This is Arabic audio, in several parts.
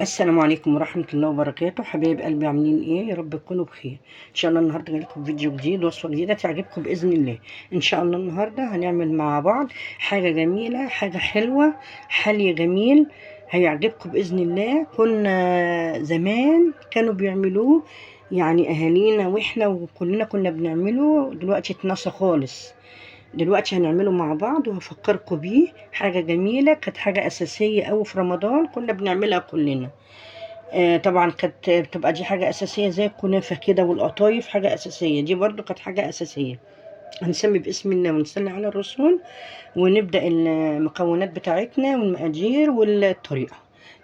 السلام عليكم ورحمة الله وبركاته. حبايب قلبي عاملين ايه؟ يا رب تكونوا بخير. ان شاء الله النهارده جاي لكم فيديو جديد، وصفة جديدة تعجبكم بإذن الله. ان شاء الله النهارده هنعمل مع بعض حاجة جميلة، حاجة حلوة، حلي جميل هيعجبكم بإذن الله. كنا زمان كانوا بيعملوه، يعني اهالينا واحنا وكلنا كنا بنعمله، دلوقتي اتنسى خالص. دلوقتي هنعمله مع بعض وهفكركم بيه. حاجة جميلة، كانت حاجة أساسية أوي في رمضان كنا بنعملها كلنا. طبعا كانت بتبقى دي حاجة أساسية زي الكنافة كده، والقطايف حاجة أساسية، دي برضو كانت حاجة أساسية. هنسمي باسم الله ونصلي على الرسول، ونبدأ المكونات بتاعتنا والمقادير والطريقة.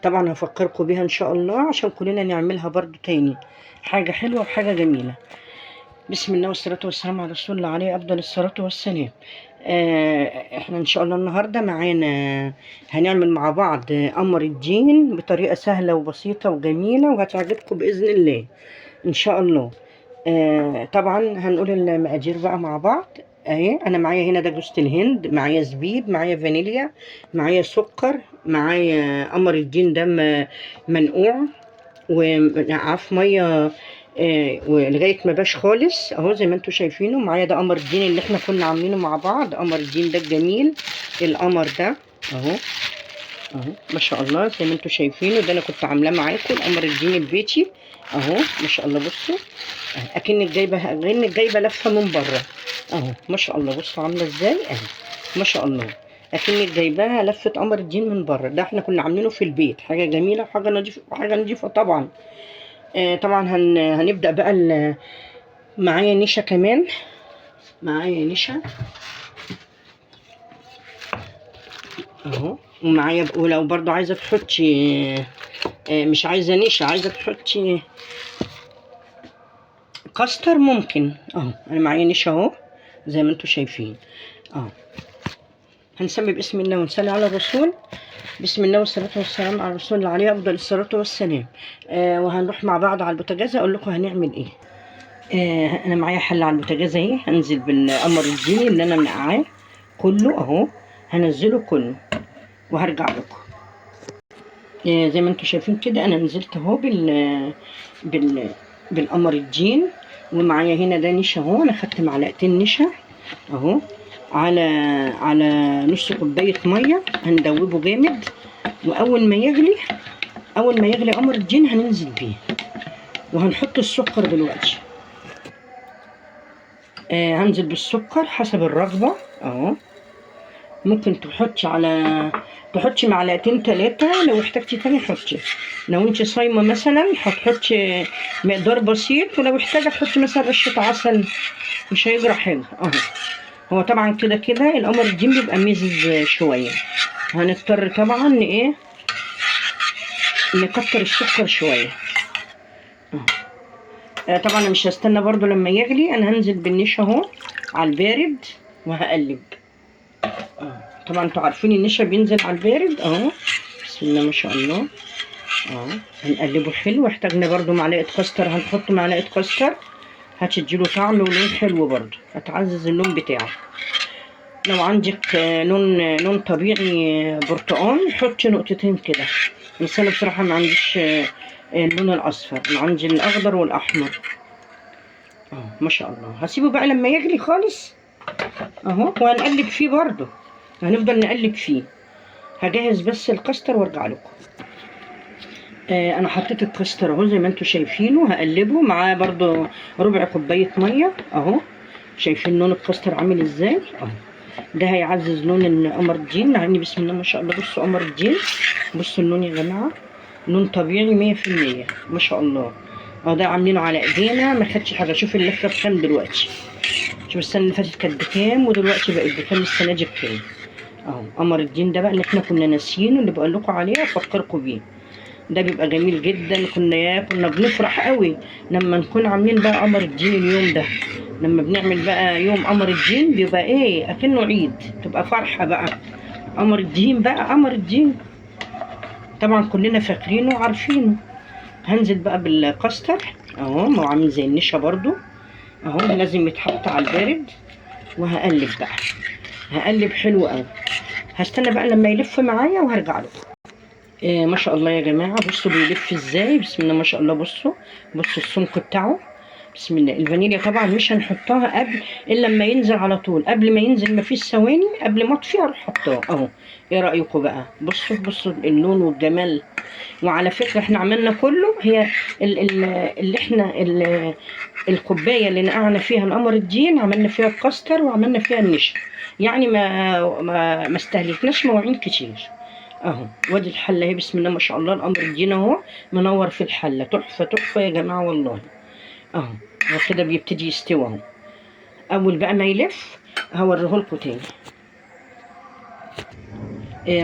طبعا هفكركم بيها إن شاء الله عشان كلنا نعملها برضو تاني. حاجة حلوة وحاجة جميلة. بسم الله والصلاة والسلام على رسول الله عليه أفضل الصلاة والسلام. احنا ان شاء الله النهارده معانا هنعمل مع بعض قمر الدين بطريقة سهلة وبسيطة وجميلة وهتعجبكم بإذن الله ان شاء الله. طبعا هنقول المقادير بقى مع بعض. اهي انا معايا هنا ده جوز الهند، معايا زبيب، معايا فانيليا، معايا سكر، معايا قمر الدين ده منقوع وعارف ميه، ولغايه ما باش خالص اهو زي ما انتم شايفينه. معايا ده قمر الدين اللي احنا كنا عاملينه مع بعض، قمر الدين ده الجميل. القمر ده اهو، اهو ما شاء الله زي ما انتم شايفينه، ده انا كنت عاملاه معاكم القمر الدين البيتي اهو ما شاء الله. بصوا اكنك جايبه لفه من بره اهو ما شاء الله. بصوا عامله ازاي اهو ما شاء الله، اكنك جايباها لفه قمر الدين من بره. ده احنا كنا عاملينه في البيت، حاجه جميله وحاجه نظيفه وحاجه نظيفه طبعا. طبعا هنبدأ بقى معايا نشا كمان، معايا نشا اهو. ومعايا ولو برضو عايزة تحطي مش عايزة نشا، عايزة تحطي كاستر ممكن اهو. انا معايا نشا اهو زي ما انتم شايفين اهو. هنسمي باسم الله ونصلي على الرسول. بسم الله والصلاة والسلام على الرسول اللي عليه أفضل الصلاة والسلام. وهنروح مع بعض على البوتاجاز أقول لكم هنعمل إيه. انا معايا حله على البوتاجاز اهي، هنزل بالقمر الديني اللي انا منقعاه كله اهو، هنزله كله وهرجع لكم. زي ما انتم شايفين كده انا نزلت اهو بال بالقمر الدين. ومعايا هنا ده نشا اهو، انا خدت معلقتين نشا اهو على على نص كوبايه ميه، هندوبه جامد. واول ما يغلي، اول ما يغلي قمر الدين هننزل بيه، وهنحط السكر دلوقتي. هنزل بالسكر حسب الرغبة اهو. ممكن تحطي معلقتين تلاتة، لو احتاجتي تاني حطي. لو انت صايمة مثلا هتحطي مقدار بسيط، ولو احتاجة تحطي مثلا رشة عسل، مش هيجرى حاجة اهو. هو طبعا كده كده القمر الدين بيبقى مزز شوية، هنضطر طبعا ايه نكتر السكر شوية اهو. طبعا انا مش هستنى برضو لما يغلي، انا هنزل بالنشا اهو على البارد وهقلب. طبعا انتوا عارفين النشا بينزل على البارد اهو. بسم الله ما شاء الله اهو. هنقلبه حلو. احتاجنا برضو معلقه كاستر، هنحط معلقه كاستر هتديله طعم ولون حلو برضو، هتعزز اللون بتاعه. لو عندك لون طبيعي برتقان حطي نقطتين كده، بس انا بصراحه ما عنديش اللون الاصفر، انا عندي الاخضر والاحمر اهو ما شاء الله. هسيبه بقى لما يغلي خالص اهو، وهنقلب فيه برضو، هنفضل نقلب فيه. هجهز بس الكاستر وارجع لكم. انا حطيت الكاستر اهو زي ما انتم شايفينه، هقلبه معاه برضو ربع كوبايه ميه اهو. شايفين لون الكاستر عامل ازاي اهو، ده هيعزز لون القمر الدين. يعني بسم الله ما شاء الله. بصوا قمر الدين، بصوا اللون يا جماعه، لون طبيعي 100% ما شاء الله اهو. ده عاملينه على ايدينا ما خدش حاجه. شوف اللفه بكام دلوقتي، شوف السنه اللي فاتت كانت بكام ودلوقتي بقت بكام، السنه دي بكام اهو. قمر الدين ده بقى اللي احنا كنا ناسيينه، اللي بقول لكم عليه افكركم بيه. ده بيبقى جميل جدا، كنا بنفرح قوي لما نكون عاملين بقى قمر الدين اليوم ده. لما بنعمل بقى يوم قمر الدين بيبقى ايه اكنه عيد، تبقى فرحه بقى. قمر الدين بقى قمر الدين طبعا كلنا فاكرينه وعارفينه. هنزل بقى بالكاستر اهو، ما هو عامل زي النشا برضو اهو، لازم يتحط على البارد. وهقلب بقى، هقلب حلو قوي. هستنى بقى لما يلف معايا وهرجع له. ما شاء الله يا جماعة، بصوا بيلف ازاي، بسم الله ما شاء الله. بصوا السمك بتاعه، بسم الله. الفانيليا طبعا مش هنحطها قبل الا لما ينزل على طول، قبل ما ينزل ما فيش ثواني، قبل ما اطفي اروح حطاه اهو. ايه رايكم بقى؟ بصوا اللون والجمال. وعلى فكره احنا عملنا كله، هي اللي احنا الكوبايه اللي نقعنا فيها القمر الدين عملنا فيها الكاستر وعملنا فيها النشا، يعني ما استهلكناش مواعين كتير اهو. وادي الحله اهي، بسم الله ما شاء الله. القمر الدين اهو منور في الحله، تحفه تحفه يا جماعه والله اهو. هو كده بيبتدي يستوي اهو. اول بقى ما يلف هوريهولكوا تاني.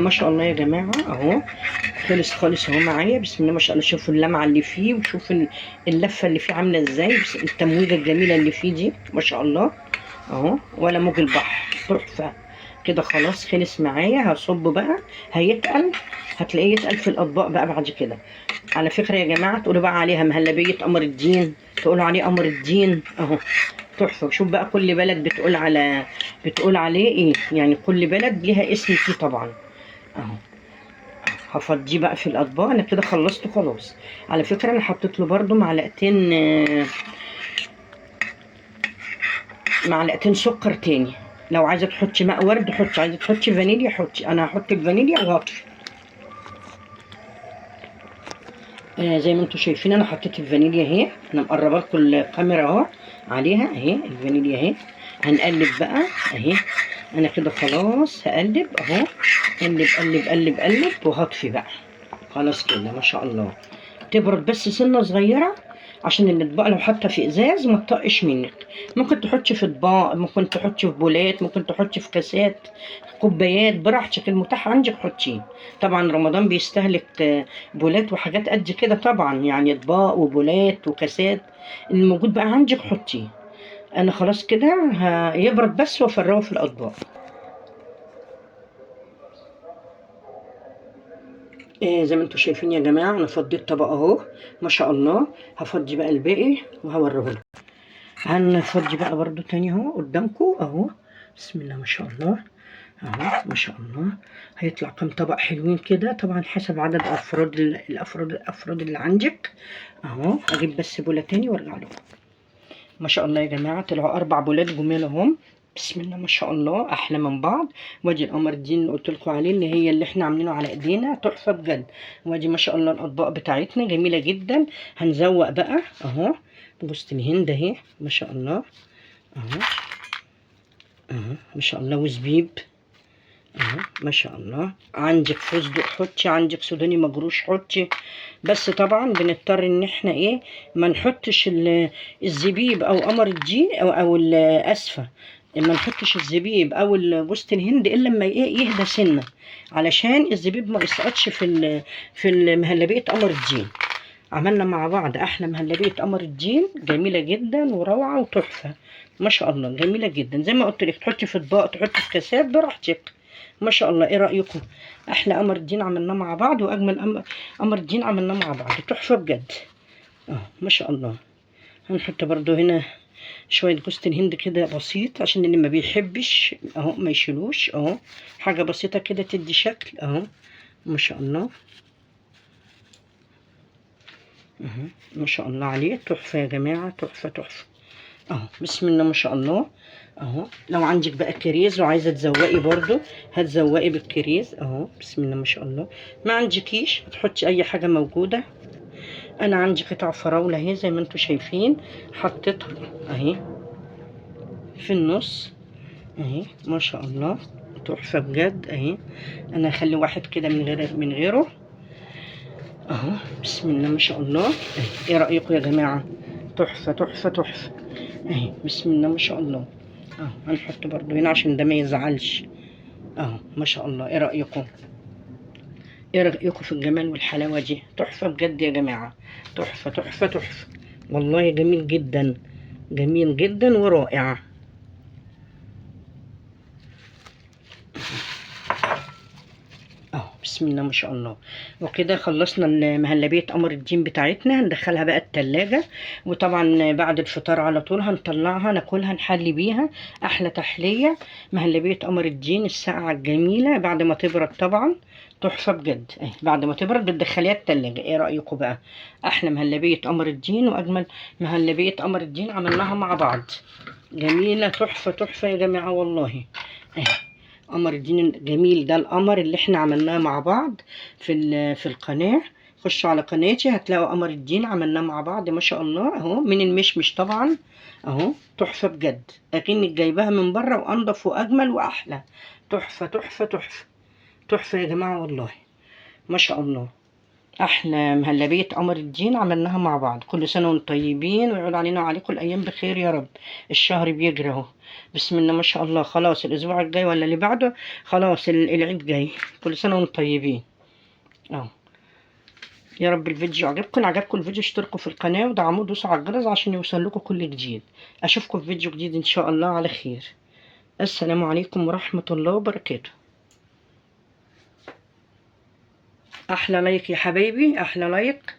ما شاء الله يا جماعه اهو، خلص خالص اهو معايا، بسم الله ما شاء الله. شوفوا اللمعه اللي فيه، وشوفوا اللفه اللي فيه عامله ازاي، التمويجه الجميله اللي فيه دي ما شاء الله اهو، ولا موج البحر، تحفه. كده خلاص خلص معايا. هصب بقى، هيتقل، هتلاقيه يتقل في الاطباق بقى بعد كده. على فكره يا جماعه تقولوا بقى عليها مهلبيه قمر الدين، تقولوا عليه قمر الدين اهو، تحفه. شوف بقى كل بلد بتقول عليه ايه، يعني كل بلد ليها اسم فيه طبعا اهو. هفضيه بقى في الاطباق. انا كده خلصت خلاص. على فكره انا حطيت له برده معلقتين سكر تاني. لو عايزه تحطي ماء ورد حطي، عايزه تحطي فانيليا حطي. انا هحط الفانيليا وهطفي. زي ما انتم شايفين انا حطيت الفانيليا اهي، انا مقربه لكم الكاميرا اهو عليها اهي الفانيليا اهي. هنقلب بقى اهي. انا كده خلاص هقلب اهو، قلب قلب قلب قلب وهطفي بقى. خلاص كده ما شاء الله. تبرد بس سنه صغيره، عشان الاطباق لو حاطه في ازاز ما تطقش منك. ممكن تحطي في اطباق، ممكن تحطي في بولات، ممكن تحطي في كاسات، كوبايات، براحتك المتاح عندك حطيه. طبعا رمضان بيستهلك بولات وحاجات قد كده طبعا، يعني اطباق وبولات وكاسات، اللي موجود بقى عندك حطيه. انا خلاص كده هيبرد بس وافرغه في الاطباق. زي ما انتم شايفين يا جماعه انا فضيت طبق اهو ما شاء الله. هفضي بقى الباقي وهوريهولكم. هنفضي بقى برضو تاني اهو قدامكم اهو، بسم الله ما شاء الله اهو ما شاء الله. هيطلع كام طبق حلوين كده، طبعا حسب عدد الافراد اللي عندك اهو. هجيب بس بوله تاني وارجع لكم. ما شاء الله يا جماعه طلعوا 4 بولات جمال اهم، بسم الله ما شاء الله، احلى من بعض. وادي القمر الدين اللي قلت لكم عليه، اللي احنا عاملينه على ايدينا، تحفه بجد. وادي ما شاء الله الاطباق بتاعتنا جميله جدا. هنزوق بقى اهو، جوز الهند اهي ما شاء الله اهو اهو ما شاء الله، وزبيب اهو ما شاء الله. عندك فستق حطي، عندك سوداني مجروش حطي. بس طبعا بنضطر ان احنا ايه، ما نحطش الزبيب او قمر الدين او اسفه، ما نحطش الزبيب او جوز الهند الا لما ايه يهدى سنه، علشان الزبيب ما يسقطش في المهلبيه قمر الدين. عملنا مع بعض احلى مهلبيه قمر الدين، جميله جدا وروعه وتحفه ما شاء الله، جميله جدا. زي ما قلت لك تحطي في اطباق، تحطي في كاسات، براحتك ما شاء الله. ايه رايكم؟ احلى قمر الدين عملناه مع بعض، واجمل قمر الدين عملناه مع بعض، تحفه بجد ما شاء الله. هنحط برضو هنا شويه جوز الهند كده بسيط، عشان اللي ما بيحبش اهو ما يشيلوش اهو، حاجه بسيطه كده تدي شكل اهو ما شاء الله اهو ما شاء الله عليه، تحفه يا جماعه، تحفه تحفه اهو بسم الله ما شاء الله اهو. لو عندك بقى كريز وعايزه تزوقي برضو هتزوقي بالكريز اهو بسم الله ما شاء الله. ما عندكيش هتحطي اي حاجه موجوده. انا عندي قطع فراوله اهي زي ما انتم شايفين، حطيتها اهي في النص اهي ما شاء الله، تحفه بجد اهي. انا هخلي واحد كده من غيره اهو بسم الله ما شاء الله. ايه رايكم يا جماعه؟ تحفه تحفه تحفه اهي بسم الله ما شاء الله اهو. هنحط برضو هنا عشان ده ما يزعلش اهو ما شاء الله. ايه رايكم؟ ايه رايكم في الجمال والحلاوه دي؟ تحفه بجد يا جماعه، تحفه تحفه تحفه والله، جميل جدا جميل جدا ورائع اهو بسم الله ما شاء الله. وكده خلصنا المهلبية قمر الدين بتاعتنا. هندخلها بقى التلاجة، وطبعا بعد الفطار على طول هنطلعها ناكلها، نحلي بيها احلى تحلية. مهلبية قمر الدين الساقعة الجميلة بعد ما تبرد طبعا، تحفة بجد. اهي بعد ما تبرد بتدخليها التلاجة. ايه رأيكم بقى؟ احلى مهلبية قمر الدين واجمل مهلبية قمر الدين عملناها مع بعض. جميلة تحفة تحفة يا جماعة والله. اهي قمر الدين الجميل ده، القمر اللي احنا عملناه مع بعض في القناة. خشوا على قناتي هتلاقوا قمر الدين عملناه مع بعض ما شاء الله. اهو من المشمش طبعا. اهو تحفة بجد، اكنك جايباها من بره وانضف واجمل واحلى. تحفة تحفة تحفة تحفة يا جماعة والله ما شاء الله. احلى مهلبية قمر الدين عملناها مع بعض. كل سنة وانتم طيبين ويعود علينا وعليكم الايام بخير يا رب. الشهر بيجري اهو، بسم الله ما شاء الله. خلاص الاسبوع الجاي ولا اللي بعده خلاص العيد جاي. كل سنة وانتم طيبين اهو. يا رب الفيديو عجبكم الفيديو اشتركوا في القناة ودعموا دوسوا على الجرس عشان يوصل لكم كل جديد. اشوفكم في فيديو جديد ان شاء الله على خير. السلام عليكم ورحمة الله وبركاته. احلى لايك يا حبايبي، احلى لايك.